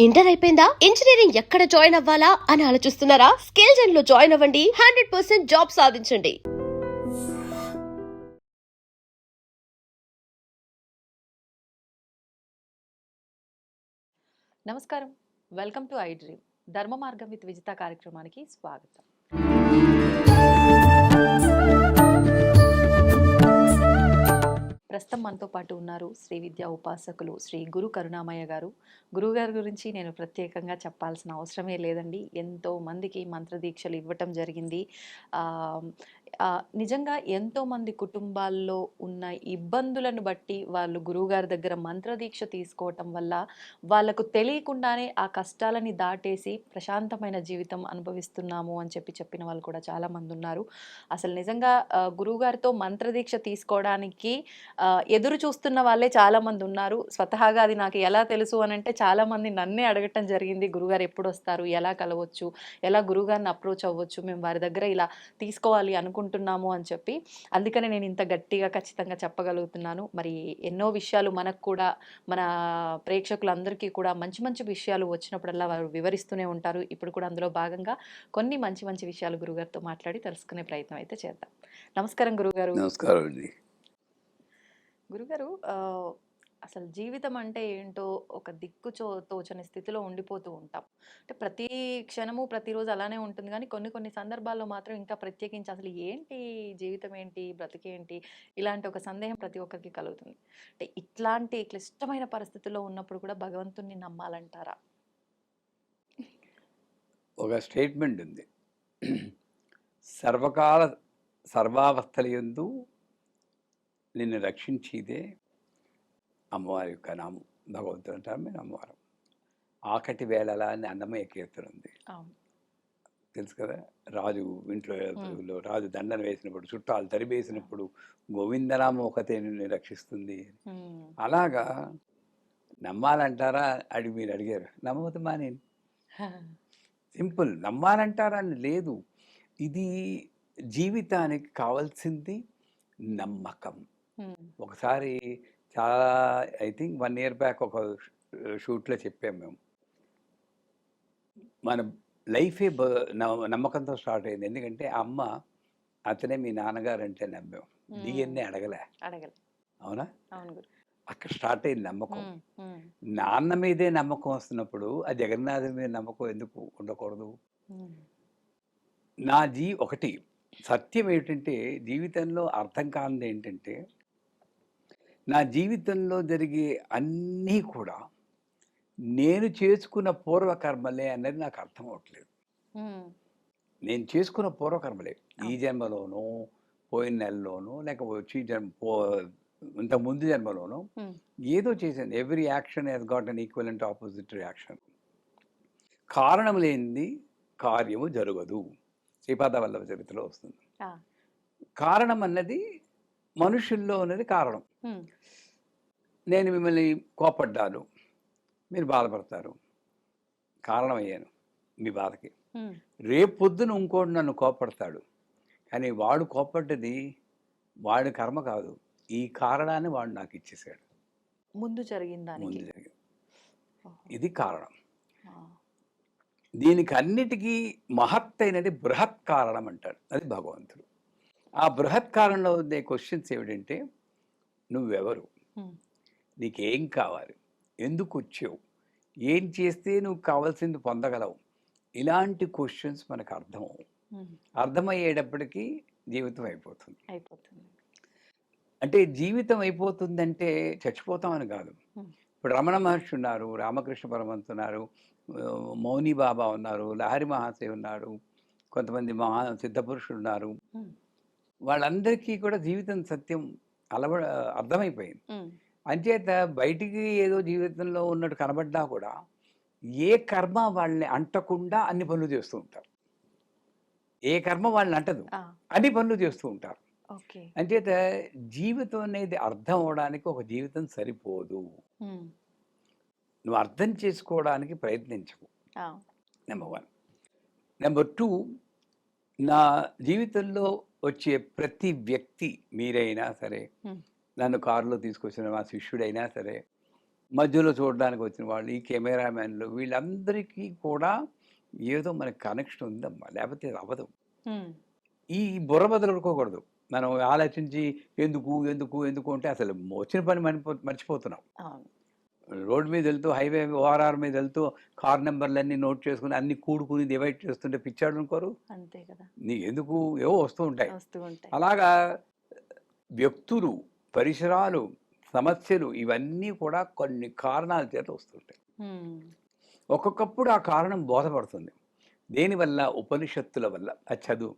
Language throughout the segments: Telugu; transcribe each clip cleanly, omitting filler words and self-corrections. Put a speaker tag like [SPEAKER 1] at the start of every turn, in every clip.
[SPEAKER 1] ఇంటర్ అయిపోయిందా? ఇంజనీరింగ్ ఎక్కడ జాయిన్ అవ్వాలా అని ఆలోచిస్తున్నారా? స్కిల్ జెన్ లో జాయిన్ అవ్వండి. 100% జాబ్ సాధించండి.
[SPEAKER 2] నమస్కారం, వెల్కమ్ టు ఐ డ్రీమ్. ధర్మ మార్గం విత్ విజిత కార్యక్రమానికి స్వాగతం. ప్రస్తుతం మనతో పాటు ఉన్నారు శ్రీ విద్యా ఉపాసకులు శ్రీ గురు కరుణామయ్య గారు. గురువుగారి గురించి నేను ప్రత్యేకంగా చెప్పాల్సిన అవసరమే లేదండి. ఎంతో మందికి మంత్రదీక్షలు ఇవ్వటం జరిగింది. నిజంగా ఎంతోమంది కుటుంబాల్లో ఉన్న ఇబ్బందులను బట్టి వాళ్ళు గురువుగారి దగ్గర మంత్రదీక్ష తీసుకోవటం వల్ల వాళ్ళకు తెలియకుండానే ఆ కష్టాలని దాటేసి ప్రశాంతమైన జీవితం అనుభవిస్తున్నాము అని చెప్పిన వాళ్ళు కూడా చాలామంది ఉన్నారు. అసలు నిజంగా గురువుగారితో మంత్రదీక్ష తీసుకోవడానికి ఎదురు చూస్తున్న వాళ్ళే చాలామంది ఉన్నారు. స్వతహాగా అది నాకు ఎలా తెలుసు అని అంటే చాలామంది నన్నే అడగటం జరిగింది, గురుగారు ఎప్పుడు వస్తారు, ఎలా కలవచ్చు, ఎలా గురుగారిని అప్రోచ్ అవ్వచ్చు, మేము వారి దగ్గర ఇలా తీసుకోవాలి అనుకుంటున్నాము అని చెప్పి. అందుకనే నేను ఇంత గట్టిగా ఖచ్చితంగా చెప్పగలుగుతున్నాను. మరి ఎన్నో విషయాలు మనకు కూడా, మన ప్రేక్షకులందరికీ కూడా మంచి మంచి విషయాలు వచ్చినప్పుడల్లా వారు వివరిస్తూనే ఉంటారు. ఇప్పుడు కూడా అందులో భాగంగా కొన్ని మంచి మంచి విషయాలు గురుగారితో మాట్లాడి తెలుసుకునే ప్రయత్నం అయితే చేద్దాం. నమస్కారం గురుగారు.
[SPEAKER 3] నమస్కారం అండి.
[SPEAKER 2] గురుగారు, అసలు జీవితం అంటే ఏంటో ఒక తోచని స్థితిలో ఉండిపోతూ ఉంటాం. అంటే ప్రతి క్షణము ప్రతిరోజు అలానే ఉంటుంది, కానీ కొన్ని కొన్ని సందర్భాల్లో మాత్రం ఇంకా ప్రత్యేకించి అసలు ఏంటి జీవితం, ఏంటి బ్రతికేంటి, ఇలాంటి ఒక సందేహం ప్రతి ఒక్కరికి కలుగుతుంది. అంటే ఇట్లాంటి క్లిష్టమైన పరిస్థితుల్లో ఉన్నప్పుడు కూడా భగవంతుణ్ణి నమ్మాలంటారా?
[SPEAKER 3] ఒక స్టేట్మెంట్ ఉంది, సర్వకాల సర్వావస్థలయందు నిన్ను రక్షించేదే అమ్మవారి యొక్క నామం. భగవంతుడు అంటారు, మీరు అమ్మవారు. ఆకటి వేళలా అని అన్నమయ్య కీర్తన ఉంది, తెలుసు కదా. రాజు ఇంట్లో రాజు దండన వేసినప్పుడు, చుట్టాలు తరివేసినప్పుడు గోవిందనామం ఒకతే నిన్ను రక్షిస్తుంది. అలాగా నమ్మాలంటారా అని మీరు అడిగారు. నమ్మవద్దు మానేను, సింపుల్. నమ్మాలంటారా అని లేదు. ఇది జీవితానికి కావాల్సింది నమ్మకం. ఒకసారి చాలా, ఐ థింక్ 1 year బ్యాక్ ఒక షూట్లో చెప్పాము మేము, మన లైఫే నమ్మకంతో స్టార్ట్ అయింది. ఎందుకంటే అమ్మ, అతనే మీ నాన్నగారు అంటే నమ్మాం, డిఎన్ఏ అడగలే. అవునా? అక్కడ స్టార్ట్ అయింది నమ్మకం. నాన్న మీదే నమ్మకం వస్తున్నప్పుడు ఆ జగన్నాథుడి మీద నమ్మకం ఎందుకు ఉండకూడదు? ఒకటి సత్యం ఏంటంటే, జీవితంలో అర్థం కానిది ఏంటంటే, నా జీవితంలో జరిగే అన్నీ కూడా నేను చేసుకున్న పూర్వకర్మలే అన్నది నాకు అర్థం అవట్లేదు. నేను చేసుకున్న పూర్వకర్మలే, ఈ జన్మలోనూ, పోయిన నెలలోనూ, లేక వచ్చి ఇంత ముందు జన్మలోనూ ఏదో చేశాను. Every action has got an equivalent opposite reaction. కారణం లేనిది కార్యము జరగదు, శ్రీపాద వల్లభ చరిత్రలో వస్తుంది. కారణం అన్నది మనుషుల్లో ఉన్నది కారణం. నేను మిమ్మల్ని కోపడ్డాను, మీరు బాధపడతారు, కారణం అయ్యాను మీ బాధకి. రేపు పొద్దున ఇంకోటి నన్ను కోపడతాడు, కానీ వాడు కోపడ్డది వాడి కర్మ కాదు, ఈ కారణాన్ని వాడు నాకు ఇచ్చేసాడు,
[SPEAKER 2] ముందు జరిగింది.
[SPEAKER 3] ఇది కారణం. దీనికి అన్నిటికీ మహత్తైనది బృహత్ కారణం అంటాడు, అది భగవంతుడు. ఆ బృహత్ కారణంలో ఉండే క్వశ్చన్స్ ఏమిటంటే, నువ్వెవరు, నీకేం కావాలి, ఎందుకు వచ్చావు, ఏం చేస్తే నువ్వు కావాల్సింది పొందగలవు, ఇలాంటి క్వశ్చన్స్ మనకు అర్థమయ్యేటప్పటికీ జీవితం అయిపోతుంది. అంటే జీవితం అయిపోతుందంటే చచ్చిపోతామని కాదు. ఇప్పుడు రమణ మహర్షి ఉన్నారు, రామకృష్ణ పరమంతు ఉన్నారు, మౌని బాబా ఉన్నారు, లహరి మహాశయ ఉన్నారు, కొంతమంది సిద్ధపురుషులు ఉన్నారు. వాళ్ళందరికీ కూడా జీవితం సత్యం అర్థమైపోయింది. అంచేత బయటికి ఏదో జీవితంలో ఉన్నట్టు కనబడ్డా కూడా ఏ కర్మ వాళ్ళని అంటకుండా అన్ని పనులు చేస్తూ ఉంటారు. ఏ కర్మ వాళ్ళని అంటదు, అన్ని పనులు చేస్తూ ఉంటారు. అంచేత జీవితం అనేది అర్థం అవడానికి ఒక జీవితం సరిపోదు. నువ్వు అర్థం చేసుకోవడానికి ప్రయత్నించవు, నెంబర్ 1. నెంబర్ 2, నా జీవితంలో వచ్చే ప్రతి వ్యక్తి, మీరైనా సరే, నన్ను కారులో తీసుకొచ్చిన మా శిష్యుడైనా సరే, మధ్యలో చూడడానికి వచ్చిన వాళ్ళు, ఈ కెమెరామెన్లు వీళ్ళందరికీ కూడా ఏదో మనకి కనెక్షన్ ఉందమ్మా. లేకపోతే ఇది అవ్వదు.
[SPEAKER 2] హ్మ్.
[SPEAKER 3] ఈ బుర్ర బదులుకోకూడదు. మనం ఆలోచించి ఎందుకు, ఎందుకు, ఎందుకు అంటే అసలు వచ్చిన పని మర్చిపోతున్నాం.
[SPEAKER 2] అవును.
[SPEAKER 3] రోడ్ మీద వెళ్తూ హైవే ఓఆర్ఆర్ మీద వెళ్తూ కార్ నెంబర్లన్నీ నోట్ చేసుకుని అన్ని కూడుకుని డివైడ్ చేస్తుంటే పిచ్చాడు అనుకోరు.
[SPEAKER 2] అంతే కదా!
[SPEAKER 3] నీ ఎందుకు ఏవో వస్తూ ఉంటాయి.
[SPEAKER 2] వస్తూ ఉంటాయి.
[SPEAKER 3] అలాగా వ్యక్తులు, పరిసరాలు, సమస్యలు ఇవన్నీ కూడా కొన్ని కారణాల చేత వస్తుంటాయి.
[SPEAKER 2] హ్మ్.
[SPEAKER 3] ఒక్కొక్కప్పుడు ఆ కారణం బోధపడుతుంది. దేనివల్ల? ఉపనిషత్తుల వల్ల. అది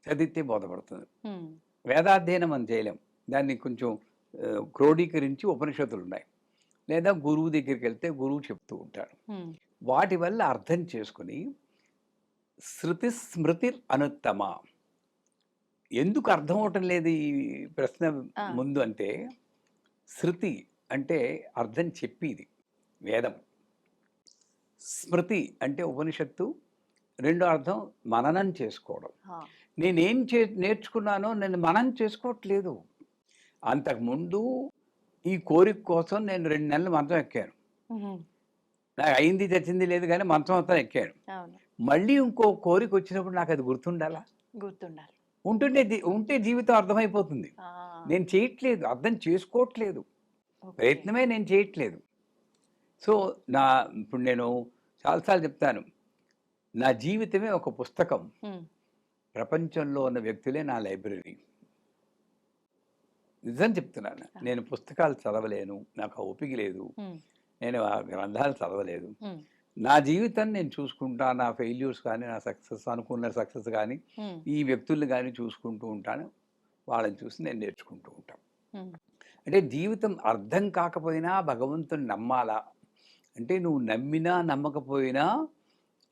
[SPEAKER 3] చదివితే బోధపడుతుంది.
[SPEAKER 2] హ్మ్.
[SPEAKER 3] వేదాధ్యయనం మనం చేయలేం. దాన్ని కొంచెం క్రోడీకరించి ఉపనిషత్తులు ఉన్నాయి. లేదా గురువు దగ్గరికి వెళ్తే గురువు చెప్తూ ఉంటాడు.
[SPEAKER 2] హ్మ్.
[SPEAKER 3] వాటి వల్ల అర్థం చేసుకుని శృతి స్మృతిర్ అనుత్తమ. ఎందుకు అర్థం అవటం లేదు ఈ ప్రశ్న
[SPEAKER 2] ఆ!
[SPEAKER 3] ముందు అంటే, శృతి అంటే అర్థం చెప్పేది వేదం. స్మృతి అంటే ఉపనిషత్తు. రెండో అర్థం మననం చేసుకోవడం.
[SPEAKER 2] ఆ!
[SPEAKER 3] నేనేం నేర్చుకున్నానో నేను మననం చేసుకోవట్లేదు. అంతకుముందు ఈ కోరిక కోసం నేను 2 నెలలు మంచం ఎక్కాను.
[SPEAKER 2] హుహు.
[SPEAKER 3] నాకు అయింది చచ్చింది లేదు కానీ మంచం అంతా ఎక్కాను.
[SPEAKER 2] అవును.
[SPEAKER 3] మళ్ళీ ఇంకో కోరిక వచ్చినప్పుడు నాకు అది గుర్తుండాలా?
[SPEAKER 2] గుర్తుండాలి.
[SPEAKER 3] ఉంటే జీవితం అర్థమైపోతుంది.
[SPEAKER 2] ఆ!
[SPEAKER 3] నేను చేయట్లేదు, అర్థం చేసుకోవట్లేదు.
[SPEAKER 2] ఓకే.
[SPEAKER 3] ప్రయత్నమే నేను చేయట్లేదు. సో, ఇప్పుడు నేను చాలాసార్లు చెప్తాను. నా జీవితమే ఒక పుస్తకం.
[SPEAKER 2] హ్మ్.
[SPEAKER 3] ప్రపంచంలో ఉన్న వ్యక్తులే నా లైబ్రరీ. నిజం చెప్తున్నాను. నేను పుస్తకాలు చదవలేను. నాకు ఆ ఓపిక లేదు.
[SPEAKER 2] హ్మ్.
[SPEAKER 3] నేను ఆ గ్రంథాలు చదవలేదు.
[SPEAKER 2] హ్మ్.
[SPEAKER 3] నా జీవితం నేను చూసుకుంటా. నా ఫెయిల్యూర్స్ కానీ, నా అనుకున్న సక్సెస్ కానీ,
[SPEAKER 2] హ్మ్.
[SPEAKER 3] ఈ వ్యక్తుల్ని కానీ చూసుకుంటూ ఉంటాను. వాళ్ళని చూసి నేను నేర్చుకుంటూ ఉంటాను.
[SPEAKER 2] హ్మ్.
[SPEAKER 3] అంటే జీవితం అర్థం కాకపోయినా భగవంతుని నమ్మాలా? అంటే నువ్వు నమ్మినా నమ్మకపోయినా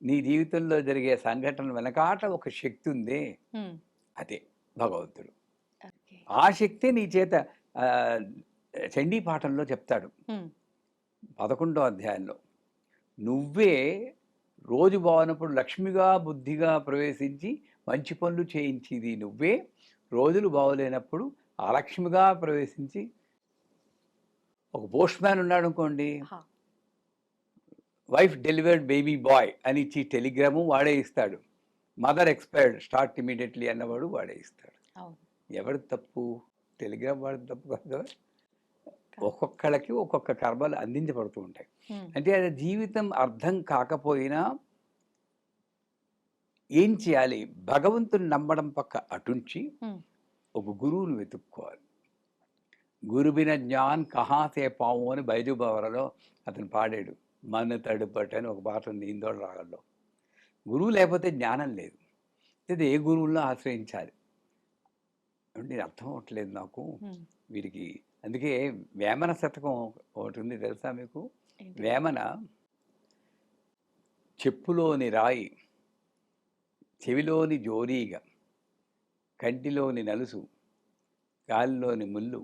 [SPEAKER 3] నీ జీవితంలో జరిగే సంఘటన వెనకాట ఒక శక్తి ఉందే,
[SPEAKER 2] హ్మ్.
[SPEAKER 3] అదే భగవంతుడు.
[SPEAKER 2] ఓకే.
[SPEAKER 3] ఆ శక్తి నీ చేత చండీ పాఠంలో చెప్తాడు.
[SPEAKER 2] హ్మ్.
[SPEAKER 3] 11వ అధ్యాయంలో నువ్వే రోజు బాగున్నప్పుడు లక్ష్మిగా బుద్ధిగా ప్రవేశించి మంచి పనులు చేయించేది నువ్వే. రోజులు బాగోలేనప్పుడు అలక్ష్మిగా ప్రవేశించి, ఒక పోస్ట్ మ్యాన్ ఉన్నాడు అనుకోండి,
[SPEAKER 2] హా!
[SPEAKER 3] వైఫ్ డెలివర్డ్ బేబీ బాయ్ అని ఇచ్చి టెలిగ్రాము వాడే ఇస్తాడు. మదర్ ఎక్స్పైర్డ్ స్టార్ట్ ఇమీడియట్లీ అన్నవాడు వాడే ఇస్తాడు.
[SPEAKER 2] అవును.
[SPEAKER 3] ఎవరి తప్పు? టెలిగ్రామ్ వాడి తప్పు కాదు కదా.
[SPEAKER 2] కాదు.
[SPEAKER 3] ఒక్కొక్కళ్ళకి ఒక్కొక్క కర్మలు అందించబడుతూ ఉంటాయి.
[SPEAKER 2] హ్మ్.
[SPEAKER 3] అంటే అది జీవితం అర్థం కాకపోయినా ఏం చేయాలి? భగవంతుని నమ్మడం పక్క అటుంచి
[SPEAKER 2] హ్మ్.
[SPEAKER 3] ఒక గురువుని వెతుక్కోవాలి. గురుబిన జ్ఞాన్ కహా సే పావు అని బైజు బావరాలో అతను పాడాడు. మన తడుపట అని ఒక పాట ఉంది ఇందోళ రాగంలో. గురువు లేకపోతే జ్ఞానం లేదు. అయితే ఏ గురువుల్లో ఆశ్రయించాలి అంటే అర్థం అవ్వట్లేదు నాకు
[SPEAKER 2] హ్మ్.
[SPEAKER 3] వీరికి. అందుకే వేమన శతకం ఒకటి ఉంది తెలుసా మీకు?
[SPEAKER 2] ఏంటి?
[SPEAKER 3] వేమన చెప్పులోని రాయి, చెవిలోని జోరీగ, కంటిలోని నలుసు, గాలిలోని ముళ్ళు,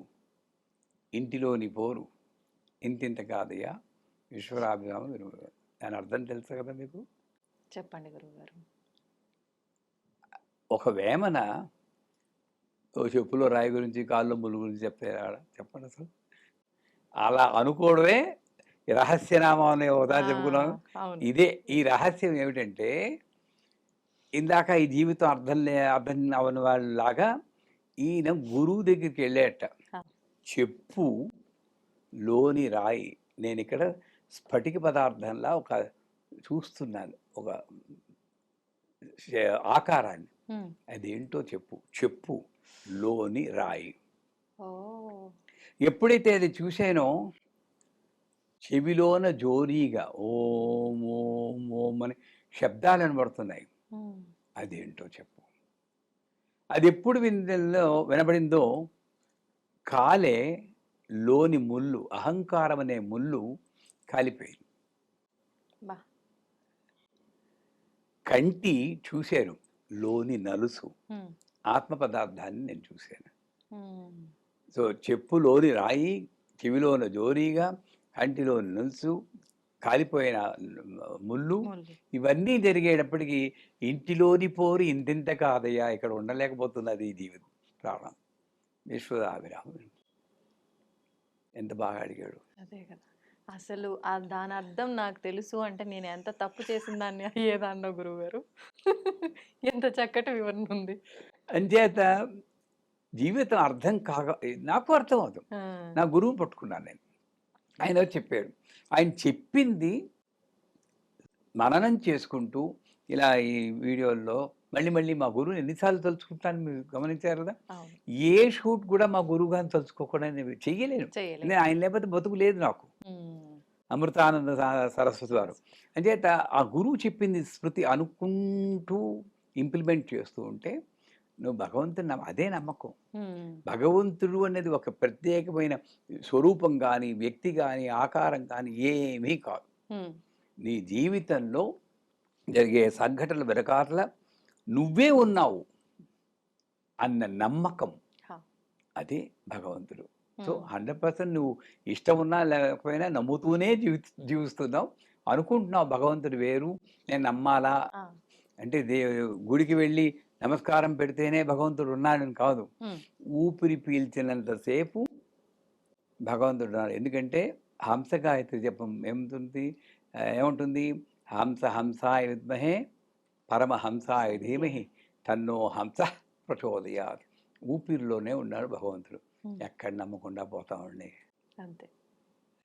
[SPEAKER 3] ఇంటిలోని పోరు, ఇంతింత కాదయ్యా విశ్వరాభిరామ వినుమ. దాని అర్థం తెలుసు కదా మీకు?
[SPEAKER 2] చెప్పండి గురువుగారు.
[SPEAKER 3] ఒక వేమన ఓ చెప్పులో రాయి గురించి కాళ్ళలో ముళ్ళు గురించి చెప్పండి అసలు. అలా అనుకోవడమే రహస్యనామం అనే ఒకసారి చెప్పుకున్నాం.
[SPEAKER 2] అవును.
[SPEAKER 3] ఇదే ఈ రహస్యం ఏమిటంటే, ఇందాక ఈ జీవితం అర్థం అవని వాళ్ళలాగా ఈయన గురువు దగ్గరికి వెళ్ళేట.
[SPEAKER 2] ఆ!
[SPEAKER 3] చెప్పు లోని రాయి. నేను ఇక్కడ స్ఫటిక పదార్థంలా ఒక చూస్తున్నాను ఒక ఆకారాన్ని.
[SPEAKER 2] హ్మ్.
[SPEAKER 3] అదేంటో చెప్పు లోని రాయి.
[SPEAKER 2] ఓహ్!
[SPEAKER 3] ఎప్పుడైతే అది చూసానో చెవిలోన జోరీగా ఓం ఓం ఓం అని శబ్దాలు వినబడుతున్నాయి.
[SPEAKER 2] హ్మ్.
[SPEAKER 3] అదేంటో చెప్పు. అది ఎప్పుడు వినబడిందో కాలే లోని ముళ్ళు, అహంకారం అనే ముళ్ళు కాలిపోయింది.
[SPEAKER 2] బా!
[SPEAKER 3] కంటి చూశాను లోని నలుసు,
[SPEAKER 2] హ్మ్.
[SPEAKER 3] ఆత్మ పదార్థాన్ని నేను చూశాను.
[SPEAKER 2] హ్మ్.
[SPEAKER 3] సో చెప్పులోని రాయి, చెవిలోన జోరీగా, కంటిలోని నలుసు, కాలిపోయిన ముళ్ళు,
[SPEAKER 2] ముళ్ళు.
[SPEAKER 3] ఇవన్నీ జరిగేటప్పటికి ఇంటిలోని పోరు ఇంతింత కాదయ్యా, ఇక్కడ ఉండలేకపోతున్నది ఈ జీవితం ప్రాణం. విశ్వదాభిరామ ఎంత బాగా అడిగాడు.
[SPEAKER 2] అదే కదా! అసలు దాని అర్థం నాకు తెలుసు అంటే నేను ఎంత తప్పు చేసిన దాన్ని అయ్యేదాన్నో గురువుగారు. ఎంత చక్కటి వివరణ ఉంది.
[SPEAKER 3] అంచేత జీవితం అర్థం నాకు అర్థం అవుతుంది.
[SPEAKER 2] ఆ!
[SPEAKER 3] నా గురువుని పట్టుకున్నాను నేను. ఆయన చెప్పాడు. ఆయన చెప్పింది మననం చేసుకుంటూ ఇలా ఈ వీడియోల్లో మళ్ళీ మా గురువుని ఎన్నిసార్లు తలుచుకుంటాను మీరు గమనించారు కదా!
[SPEAKER 2] అవును.
[SPEAKER 3] ఏ షూట్ కూడా మా గురువు గారిని తలుచుకోకుండా నేను చెయ్యలేను.
[SPEAKER 2] చేయలేదు.
[SPEAKER 3] నేను ఆయన లేకపోతే బతుకు లేదు నాకు.
[SPEAKER 2] హ్మ్.
[SPEAKER 3] అమృతానంద సరస్వతి వారు. అంచేత ఆ గురువు చెప్పింది స్మృతి అనుకుంటూ ఇంప్లిమెంట్ చేస్తూ ఉంటే నువ్వు భగవంతుని అదే నమ్మకం.
[SPEAKER 2] హ్మ్.
[SPEAKER 3] భగవంతుడు అనేది ఒక ప్రత్యేకమైన స్వరూపం కానీ, వ్యక్తి కానీ, ఆకారం కానీ ఏమీ కాదు.
[SPEAKER 2] హ్మ్.
[SPEAKER 3] నీ జీవితంలో జరిగే సంఘటనల వెనకాతల నువ్వే ఉన్నావు అన్న నమ్మకం
[SPEAKER 2] హా!
[SPEAKER 3] అదే భగవంతుడు. సో
[SPEAKER 2] హ్మ్.
[SPEAKER 3] 100% నువ్వు ఇష్టం ఉన్నా లేకపోయినా నమ్ముతూనే జీవిస్తున్నావు. అనుకుంటున్నావు భగవంతుడు వేరు, నేను నమ్మాలా
[SPEAKER 2] ఆ!
[SPEAKER 3] అంటే గుడికి వెళ్ళి నమస్కారం పెడితేనే భగవంతుడు ఉన్నాడని కాదు.
[SPEAKER 2] హ్మ్.
[SPEAKER 3] ఊపిరి పీల్చినంతసేపు భగవంతుడు ఉన్నాడు. ఎందుకంటే హంస గాయత్రి జపం ఏముంటుంది? హంస హంసాయ విద్మహే పరమహంసాయ ధీమహి తన్నో హంస ప్రచోదయాత్. ఊపిరిలోనే ఉన్నాడు భగవంతుడు.
[SPEAKER 2] హ్మ్.
[SPEAKER 3] ఎక్కడ నమ్మకుండా పోతామండి
[SPEAKER 2] అంతే.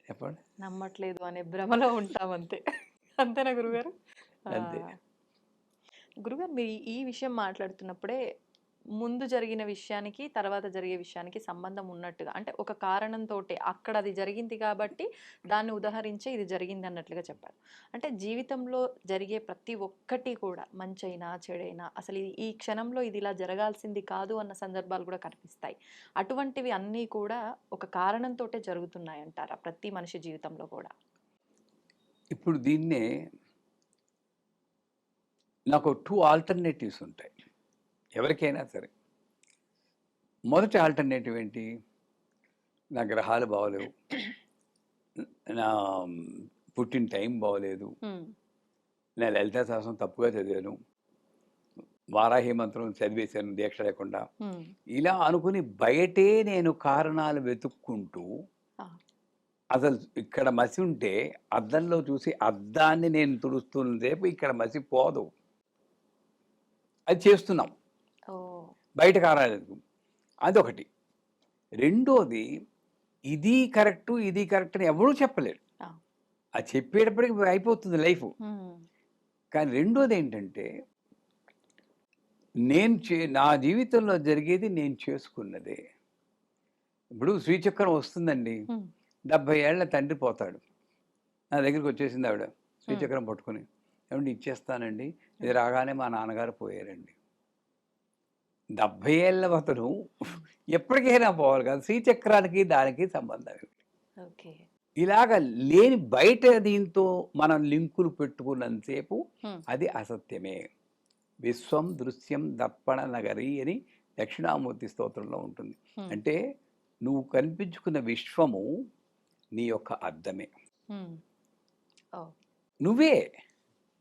[SPEAKER 3] చెప్పండి.
[SPEAKER 2] నమ్మట్లేదు అనే భ్రమలో ఉంటాం అంతే. అంతేనా గురుగారు? ఆ!
[SPEAKER 3] అంతే.
[SPEAKER 2] గురుగారు మీరు ఈ విషయం మాట్లాడుతున్నప్పుడే ముందు జరిగిన విషయానికి, తర్వాత జరిగే విషయానికి సంబంధం ఉన్నట్టుగా అంటే ఒక కారణంతోటే అక్కడ అది జరిగింది కాబట్టి దాన్ని ఉదహరించే ఇది జరిగింది అన్నట్లుగా చెప్పారు. అంటే జీవితంలో జరిగే ప్రతి ఒక్కటి కూడా మంచైనా, చెడైనా అసలు ఈ క్షణంలో ఇది ఇలా జరగాల్సింది కాదు అన్న సందర్భాలు కూడా కనిపిస్తాయి. అటువంటివి అన్నీ కూడా ఒక కారణంతోటే జరుగుతున్నాయంటారా ప్రతి మనిషి జీవితంలో కూడా?
[SPEAKER 3] ఇప్పుడు దీన్నే నాకు 2 ఆల్టర్‌నేటివ్స్ ఉంటాయి. ఎవరికైనా సరే. మొదటి ఆల్టర్‌నేటివ్ ఏంటి? నా గ్రహాలు బాగోలేవు. నా పుట్టిన టైం బాగోలేదు.
[SPEAKER 2] హ్మ్.
[SPEAKER 3] నేను లలితా సహస్రం తప్పుగా చదివాను. వారాహి మంత్రం చదివేశాను దీక్ష లేకుండా.
[SPEAKER 2] హ్మ్.
[SPEAKER 3] ఇలా అనుకుని బయటే నేను కారణాలు వెతుక్కుంటూ
[SPEAKER 2] ఆ!
[SPEAKER 3] అసలు ఇక్కడ మసి ఉంటే అద్దంలో చూసి అద్దాన్ని నేను తుడుస్తున్న సేపు ఇక్కడ మసి పోదు. అది చేస్తున్నాం.
[SPEAKER 2] ఓహ్!
[SPEAKER 3] బయట కారణాలు అదొకటి. రెండోది ఇది కరెక్టు, ఇది కరెక్ట్ అని ఎవరూ చెప్పలేరు.
[SPEAKER 2] ఆ!
[SPEAKER 3] అది చెప్పేటప్పటికి అయిపోతుంది లైఫు.
[SPEAKER 2] హ్మ్.
[SPEAKER 3] కానీ రెండోదేంటంటే నా జీవితంలో జరిగేది నేను చేసుకున్నదే. ఇప్పుడు శ్రీచక్రం వస్తుందండి.
[SPEAKER 2] హ్మ్.
[SPEAKER 3] 70 ఏళ్ల తండ్రి పోతాడు. నా దగ్గరికి వచ్చేసింది ఆవిడ
[SPEAKER 2] హ్మ్.
[SPEAKER 3] శ్రీచక్రం పట్టుకుని. ఏవండీ ఇచ్చేస్తానండి. ఇది
[SPEAKER 2] హ్మ్.
[SPEAKER 3] రాగానే మా నాన్నగారు పోయారండి. 70 ఏళ్ల అతను
[SPEAKER 2] హ్మ్.
[SPEAKER 3] ఎప్పటికైనా పోవాలి కదా! శ్రీచక్రానికి దానికి సంబంధం ఏమిటి?
[SPEAKER 2] ఓకే.
[SPEAKER 3] ఇలాగ లేని బయట దీంతో మనం లింకులు పెట్టుకున్నంత సేపు
[SPEAKER 2] హ్మ్.
[SPEAKER 3] అది అసత్యమే. విశ్వం దృశ్యం దర్పణ నగరి అని దక్షిణామూర్తి స్తోత్రంలో ఉంటుంది.
[SPEAKER 2] హ్మ్.
[SPEAKER 3] అంటే నువ్వు కనిపించుకున్న విశ్వము నీ యొక్క అద్దమే.
[SPEAKER 2] హ్మ్. ఓహ్!
[SPEAKER 3] నువ్వే.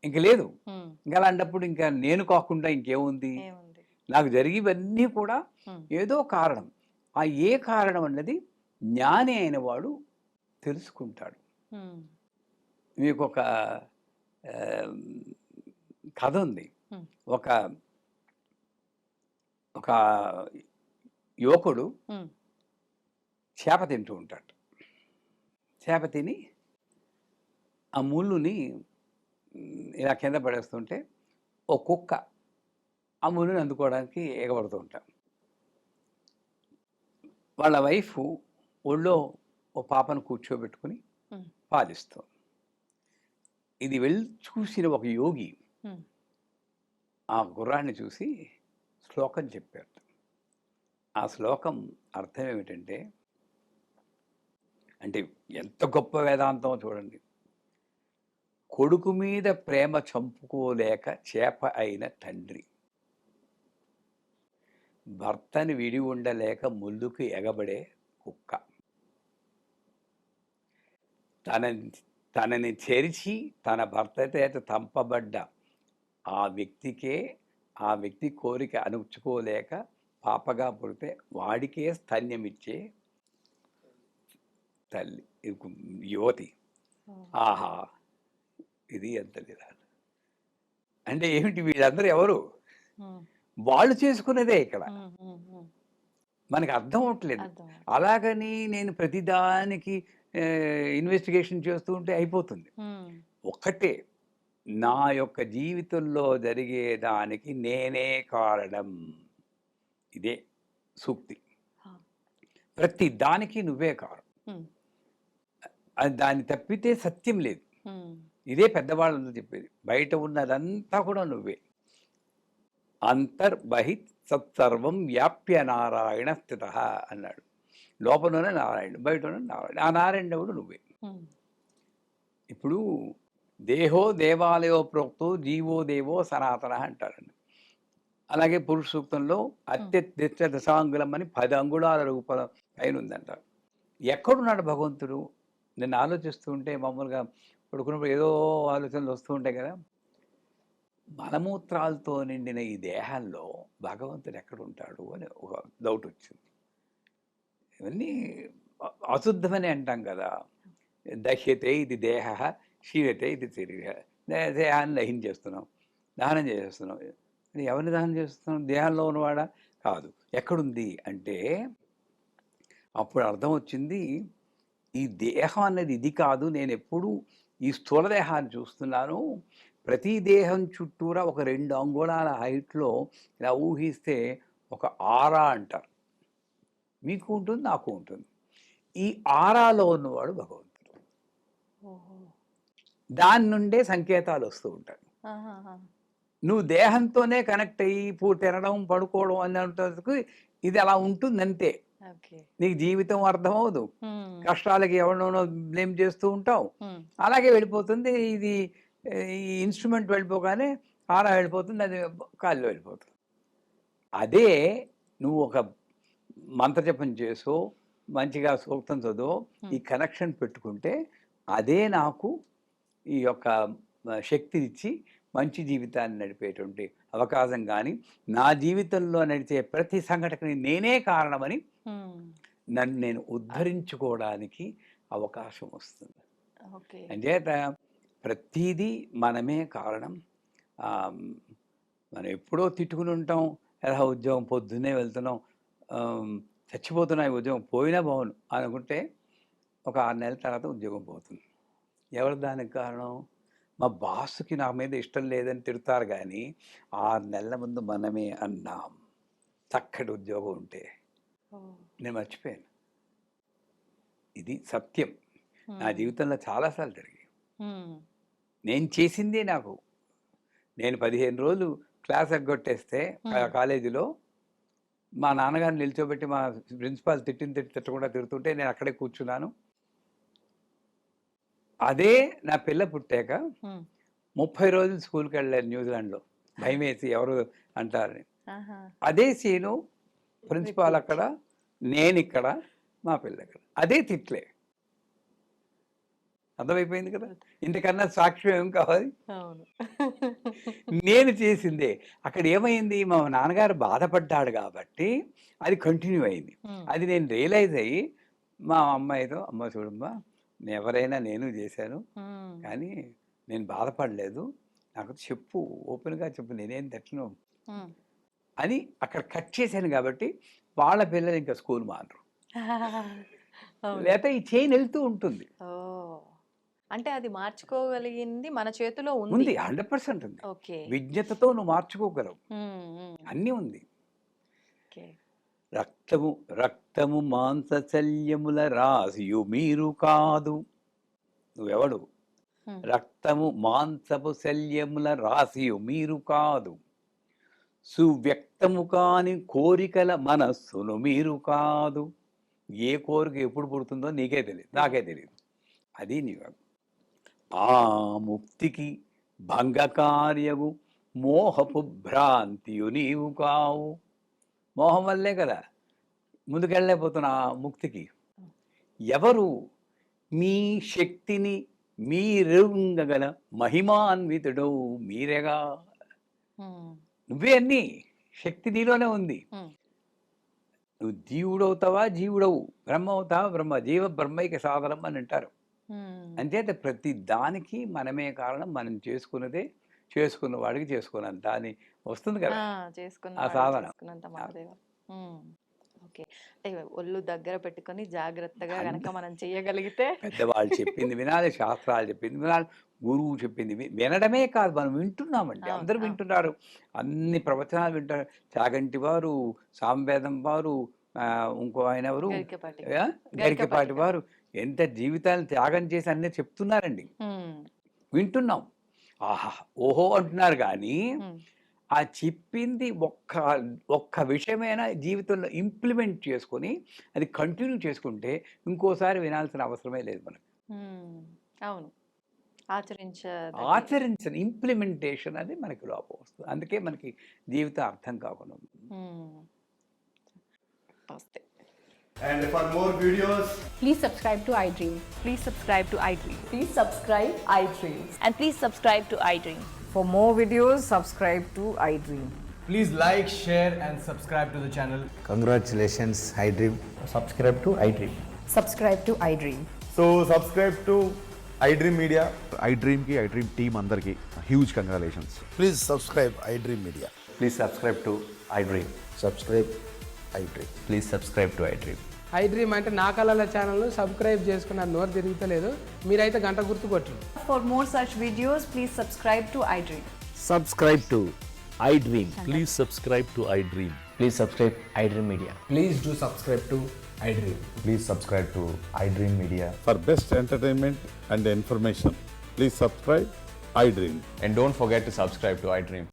[SPEAKER 3] ఇంక లేదు.
[SPEAKER 2] హ్మ్.
[SPEAKER 3] ఇంక అలాంటప్పుడు ఇంకా నేను కాకుండా ఇంకేముంది?
[SPEAKER 2] ఏముంది?
[SPEAKER 3] నాకు జరిగేవన్నీ కూడా
[SPEAKER 2] హ్మ్.
[SPEAKER 3] ఏదో కారణం. ఆ ఏ కారణం అన్నది జ్ఞాని అయిన వాడు తెలుసుకుంటాడు.
[SPEAKER 2] హ్మ్.
[SPEAKER 3] మీకొక ఆహ్, కథ ఉంది.
[SPEAKER 2] హ్మ్.
[SPEAKER 3] ఒక ఒక యువకుడు
[SPEAKER 2] హ్మ్.
[SPEAKER 3] చేప తింటూ ఉంటాడు. చేప తిని ఆ ముళ్ళుని ఇలా కింద పడేస్తుంటే ఓ కుక్క ఆ ముళ్ళుని అందుకోవడానికి ఎగబడుతూ ఉంటాడు. వాళ్ళ వైఫు ఒళ్ళో ఓ పాపను కూర్చోబెట్టుకుని
[SPEAKER 2] హ్మ్.
[SPEAKER 3] పాలిస్తుంది. ఇది వెళ్ళి చూసిన ఒక యోగి
[SPEAKER 2] హ్మ్.
[SPEAKER 3] ఆ గుర్రాన్ని చూసి శ్లోకం చెప్పారు. ఆ శ్లోకం అర్థం ఏమిటంటే, అంటే ఎంత గొప్ప వేదాంతమో చూడండి. కొడుకు మీద ప్రేమ చంపుకోలేక చేప అయిన తండ్రి, భర్తని విడి ఉండలేక ముళ్ళుకు ఎగబడే కుక్క, తనని తనని చెరిచి తన భర్త చేత తంపబడ్డ ఆ వ్యక్తికే ఆ వ్యక్తి కోరిక అణుచుకోలేక పాపగా పుడితే వాడికే స్తన్యమిచ్చే తల్లి యువతి. ఆహా! ఇది ఎంత నిదానం. అంటే ఏమిటి వీళ్ళందరూ ఎవరు? వాళ్ళు చేసుకున్నదే ఇక్కడ. మనకు అర్థం అవ్వట్లేదు.
[SPEAKER 2] అర్థం
[SPEAKER 3] అలాగని నేను ప్రతిదానికి ఇన్వెస్టిగేషన్ చేస్తూ ఉంటే అయిపోతుంది. ఒక్కటే నా యొక్క జీవితంలో జరిగే దానికి నేనే కారణం. ఇదే సూక్తి. ప్రతి దానికి నువ్వే కారణం. దాన్ని తప్పితే సత్యం లేదు. ఇదే పెద్దవాళ్ళందరూ చెప్పేది. బయట ఉన్నదంతా కూడా నువ్వే. అంతర్బహిత్ సత్సర్వం వ్యాప్య నారాయణ స్థిత అన్నాడు. లోపలనే నారాయణుడు, బయట ఉన్న నారాయణ. ఆ నారాయణుడు నువ్వే. ఇప్పుడు దేహో దేవాలయో ప్రోక్తో జీవో దేవో సనాతన అంటారండి. అలాగే పురుష సూక్తంలో అత్యత్యచ్చ దశాంగులం అని 10 అంగుళాల రూపం పైన ఉందంట. ఎక్కడున్నాడు భగవంతుడు? నేను ఆలోచిస్తూ ఉంటే మామూలుగా పడుకున్నప్పుడు ఏదో ఆలోచనలు వస్తూ ఉంటాయి కదా. మలమూత్రాలతో నిండిన ఈ దేహంలో భగవంతుడు ఎక్కడుంటాడు అని ఒక డౌట్ వచ్చింది. ఇవన్నీ అశుద్ధమని అంటాం కదా. దహ్యతే ఇది దేహ, క్షీయతే ఇది శరీర. దేహాన్ని దహించేస్తున్నాం, దహనం చేసేస్తున్నాం. ఎవరిని దహనం చేస్తున్నాం? దేహంలో ఉన్నవాడా? కాదు. ఎక్కడుంది అంటే అప్పుడు అర్థం వచ్చింది, ఈ దేహం అన్నది ఇది కాదు. నేను ఎప్పుడు ఈ స్థూల దేహాన్ని చూస్తున్నాను. ప్రతి దేహం చుట్టూరా ఒక 2 అంగుళాల హైట్లో ఇలా ఊహిస్తే ఒక ఆరా అంటారు. మీకు ఉంటుంది, నాకు ఉంటుంది. ఈ ఆరాలో ఉన్నవాడు భగవంతుడు. దాని నుండే సంకేతాలు వస్తూ ఉంటాయి. నువ్వు దేహంతోనే కనెక్ట్ అయ్యి తినడం, పడుకోవడం అన్నంతకు ఇది అలా ఉంటుంది అంతే. నీకు జీవితం అర్థమవదు. కష్టాలకి ఎవరినో బ్లేమ్ చేస్తూ ఉంటావు. అలాగే వెళ్ళిపోతుంది. ఇది ఈ ఇన్స్ట్రుమెంట్ వెళ్ళిపోగానే ఆరా వెళ్ళిపోతుంది, అది కాల్లో వెళ్ళిపోతుంది. అదే నువ్వు ఒక మంత్రజపం చేసో మంచిగా సూక్తం చదువు ఈ కనెక్షన్ పెట్టుకుంటే అదే నాకు ఈ యొక్క శక్తినిచ్చి మంచి జీవితాన్ని నడిపేటువంటి అవకాశం. కానీ నా జీవితంలో నడిచే ప్రతి సంఘటనకి నేనే కారణమని నన్ను నేను ఉద్ధరించుకోవడానికి అవకాశం వస్తుంది. అంచేత ప్రతిదీ మనమే కారణం. మనం ఎప్పుడో తిట్టుకుని ఉంటాం, ఎలా ఉద్యోగం పొద్దున్నే వెళ్తున్నాం, చచ్చిపోతున్నాయి ఉద్యోగం పోయినా బాగుండు అనుకుంటే ఒక 6 నెలల తర్వాత ఉద్యోగం పోతుంది. ఎవరు దానికి కారణం? మా బాస్కి నా మీద ఇష్టం లేదని తిడతారు, కానీ 6 నెలల ముందు మనమే అన్నాం చక్కటి ఉద్యోగం ఉంటే. నేను మర్చిపోయాను. ఇది సత్యం. నా జీవితంలో చాలాసార్లు జరిగాయి. నేను చేసిందే నాకు. నేను 15 రోజులు క్లాస్ ఎగ్గొట్టేస్తే కాలేజీలో మా నాన్నగారిని నిల్చోబెట్టి మా ప్రిన్సిపాల్ తిట్టకుండా తిడుతుంటే నేను అక్కడే కూర్చున్నాను. అదే నా పిల్ల పుట్టాక 30 రోజులు స్కూల్కి వెళ్ళాను న్యూజిలాండ్లో, భయం వేసి ఎవరు అంటారని. అదే సీను, ప్రిన్సిపాల్ అక్కడ, నేను ఇక్కడ, మా పిల్ల ఇక్కడ, అదే తిట్లే. అర్థమైపోయింది కదా. ఇంతకన్నా సాక్ష్యం ఏం కావాలి? నేను చేసిందే. అక్కడ ఏమైంది, మా నాన్నగారు బాధపడ్డాడు కాబట్టి అది కంటిన్యూ అయింది. అది నేను రియలైజ్ అయ్యి మా అమ్మాయితో, అమ్మ చూడమ్మా, ఎవరైనా నేను చేశాను, కానీ నేను బాధపడలేదు, నాకు చెప్పు, ఓపెన్గా చెప్పు, నేనేం తిట్టను అని అక్కడ కట్ చేశాను. కాబట్టి వాళ్ళ పిల్లలు ఇంకా స్కూల్ మానరు. లేకపోతే ఈ చైన్ వెళ్తూ ఉంటుంది.
[SPEAKER 2] అంటే అది మార్చుకోగలిగింది మన చేతిలో
[SPEAKER 3] ఉంది. 100% ఉంది. విజ్ఞతతో నువ్వు మార్చుకోగలవు. అన్నీ ఉంది. రక్తము మాంసశల్యముల రాసియు మీరు కాదు. నువ్వెవడు? రక్తము మాంసపు శల్యముల రాసియు మీరు కాదు. సువ్యక్తము కాని కోరికల మనస్సును మీరు కాదు. ఏ కోరిక ఎప్పుడు పుడుతుందో నీకే తెలియదు, నాకే తెలియదు. అది నీవు. ఆ ముక్తికి భంగకార్యము మోహపు భ్రాంతియు నీవు కావు. మోహం వల్లే కదా ముందుకెళ్ళలేకపోతున్నా ముక్తికి. ఎవరు? మీ శక్తిని మీరుంగగల మహిమాన్వితుడు మీరేగా. నువ్వే అన్నీ. శక్తి నీలోనే ఉంది. నువ్వు జీవుడవుతావా జీవుడవు, బ్రహ్మ అవుతావా బ్రహ్మ. జీవ బ్రహ్మైక సాధనం అని అంటారు. అంచేత ప్రతి దానికి మనమే కారణం. మనం చేసుకున్న వాడికి చేసుకున్నంత అని వస్తుంది కదా
[SPEAKER 2] చేసుకున్న
[SPEAKER 3] ఆ
[SPEAKER 2] వాడికి
[SPEAKER 3] సాధన.
[SPEAKER 2] చేసుకున్నంత మహాదేవ. ఓకే. అంటే ఒళ్ళు దగ్గర పెట్టుకొని జాగ్రత్తగా గనక మనం చేయగలిగితే
[SPEAKER 3] పెద్దవాళ్ళు చెప్పింది వినాలి, శాస్త్రాలు చెప్పింది వినాలి, గురువు చెప్పింది వినడమే కాదు, మనం వింటున్నామండి.
[SPEAKER 2] అవును.
[SPEAKER 3] అందరూ
[SPEAKER 2] అవును.
[SPEAKER 3] వింటున్నారు. అన్ని ప్రవచనాలు వింటారు. చాగంటి వారు, సామవేదం వారు, ఇంకో ఆయన ఎవరు,
[SPEAKER 2] గరికపాటి
[SPEAKER 3] గరికపాటి వారు ఎంత జీవితాలను త్యాగం చేసి అన్నీ చెప్తున్నారండి. వింటున్నాం. ఆహా ఓహో అంటున్నారు కానీ ఆ చెప్పింది ఒక్క విషయమైనా జీవితంలో ఇంప్లిమెంట్ చేసుకొని అది కంటిన్యూ చేసుకుంటే ఇంకోసారి వినాల్సిన అవసరమే లేదు మనకు.
[SPEAKER 2] అవును.
[SPEAKER 3] ఆచరించిన ఇంప్లిమెంటేషన్ అది మనకి లోపం వస్తుంది. అందుకే మనకి జీవితం అర్థం కాకుండా ఉంటుంది.
[SPEAKER 2] వస్తే
[SPEAKER 4] And for more videos,
[SPEAKER 5] Please subscribe to iDream.
[SPEAKER 2] Please subscribe to iDream.
[SPEAKER 5] Please subscribe iDream.
[SPEAKER 2] And please subscribe to iDream.
[SPEAKER 6] For more videos, subscribe to iDream.
[SPEAKER 4] please like, share, and subscribe to the channel.
[SPEAKER 7] Congratulations, iDream.
[SPEAKER 8] subscribe to iDream.
[SPEAKER 5] Subscribe to iDream.
[SPEAKER 4] So subscribe to iDream Media.
[SPEAKER 9] iDream ki iDream team అందరికి huge congratulations.
[SPEAKER 7] Please subscribe iDream Media.
[SPEAKER 8] Please subscribe to iDream.
[SPEAKER 7] Subscribe iDream.
[SPEAKER 8] Please subscribe to iDream.
[SPEAKER 10] iDream అంటే నా కళల ఛానల్ను సబ్స్క్రైబ్ చేసుకున్న నోరు తిరుగుతలేదు, మీరైతే గంట గుర్తు కొట్టండి.
[SPEAKER 6] For more such videos, please subscribe to iDream.
[SPEAKER 8] Subscribe to iDream.
[SPEAKER 11] Please subscribe to iDream.
[SPEAKER 8] Please subscribe iDream Media.
[SPEAKER 4] Please do subscribe to iDream.
[SPEAKER 8] Please subscribe to iDream Media.
[SPEAKER 9] For best entertainment and information, please subscribe iDream.
[SPEAKER 8] And don't forget to subscribe to iDream.